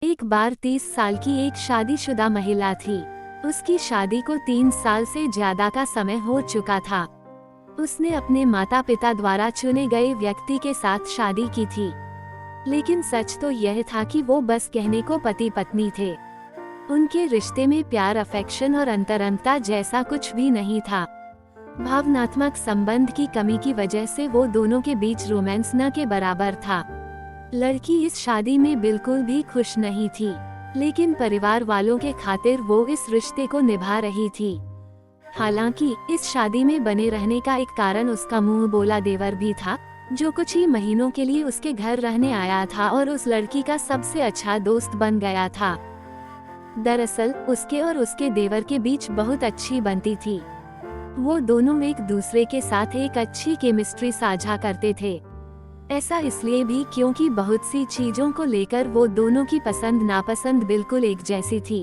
एक बार 30 साल की एक शादीशुदा महिला थी। उसकी शादी को 3 साल से ज्यादा का समय हो चुका था। उसने अपने माता पिता द्वारा चुने गए व्यक्ति के साथ शादी की थी, लेकिन सच तो यह था कि वो बस कहने को पति पत्नी थे। उनके रिश्ते में प्यार, अफेक्शन और अंतरंगता जैसा कुछ भी नहीं था। भावनात्मक संबंध की कमी की वजह से वो दोनों के बीच रोमांस न के बराबर था। लड़की इस शादी में बिल्कुल भी खुश नहीं थी, लेकिन परिवार वालों के खातिर वो इस रिश्ते को निभा रही थी। हालांकि इस शादी में बने रहने का एक कारण उसका मुंह बोला देवर भी था, जो कुछ ही महीनों के लिए उसके घर रहने आया था और उस लड़की का सबसे अच्छा दोस्त बन गया था। दरअसल उसके और उसके देवर के बीच बहुत अच्छी बनती थी। वो दोनों एक दूसरे के साथ एक अच्छी केमिस्ट्री साझा करते थे। ऐसा इसलिए भी क्योंकि बहुत सी चीजों को लेकर वो दोनों की पसंद नापसंद बिल्कुल एक जैसी थी।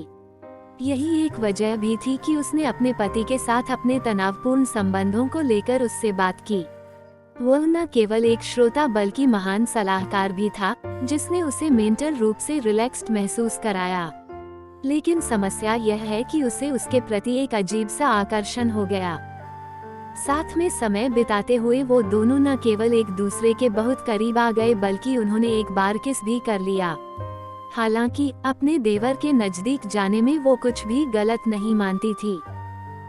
यही एक वजह भी थी कि उसने अपने पति के साथ अपने तनावपूर्ण संबंधों को लेकर उससे बात की। वह न केवल एक श्रोता बल्कि महान सलाहकार भी था, जिसने उसे मेंटल रूप से रिलैक्स्ड महसूस कराया। लेकिन समस्या यह है कि उसे उसके प्रति एक अजीब सा आकर्षण हो गया। साथ में समय बिताते हुए वो दोनों न केवल एक दूसरे के बहुत करीब आ गए, बल्कि उन्होंने एक बार किस भी कर लिया। हालांकि अपने देवर के नजदीक जाने में वो कुछ भी गलत नहीं मानती थी।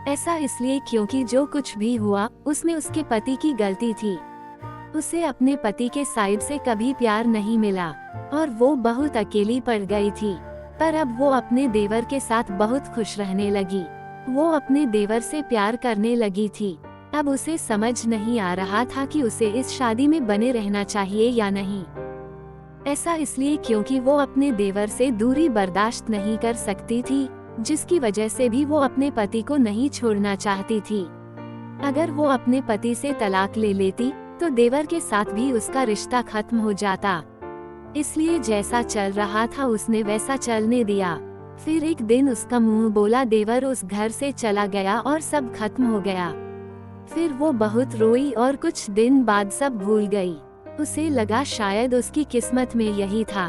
ऐसा इसलिए क्योंकि जो कुछ भी हुआ उसमें उसके पति की गलती थी। उसे अपने पति के साइड से कभी प्यार नहीं मिला और वो बहुत अकेली पड़ गई थी। पर अब वो अपने देवर के साथ बहुत खुश रहने लगी। वो अपने देवर से प्यार करने लगी थी। अब उसे समझ नहीं आ रहा था कि उसे इस शादी में बने रहना चाहिए या नहीं। ऐसा इसलिए क्योंकि वो अपने देवर से दूरी बर्दाश्त नहीं कर सकती थी, जिसकी वजह से भी वो अपने पति को नहीं छोड़ना चाहती थी। अगर वो अपने पति से तलाक ले लेती तो देवर के साथ भी उसका रिश्ता खत्म हो जाता। इसलिए जैसा चल रहा था उसने वैसा चलने दिया। फिर एक दिन उसका मुंह बोला देवर उस घर से चला गया और सब खत्म हो गया। फिर वो बहुत रोई और कुछ दिन बाद सब भूल गई। उसे लगा शायद उसकी किस्मत में यही था।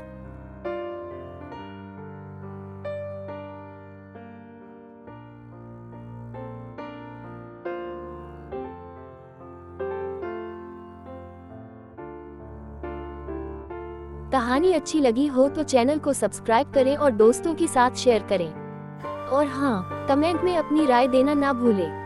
कहानी अच्छी लगी हो तो चैनल को सब्सक्राइब करें और दोस्तों के साथ शेयर करें। और हाँ, कमेंट में अपनी राय देना ना भूलें।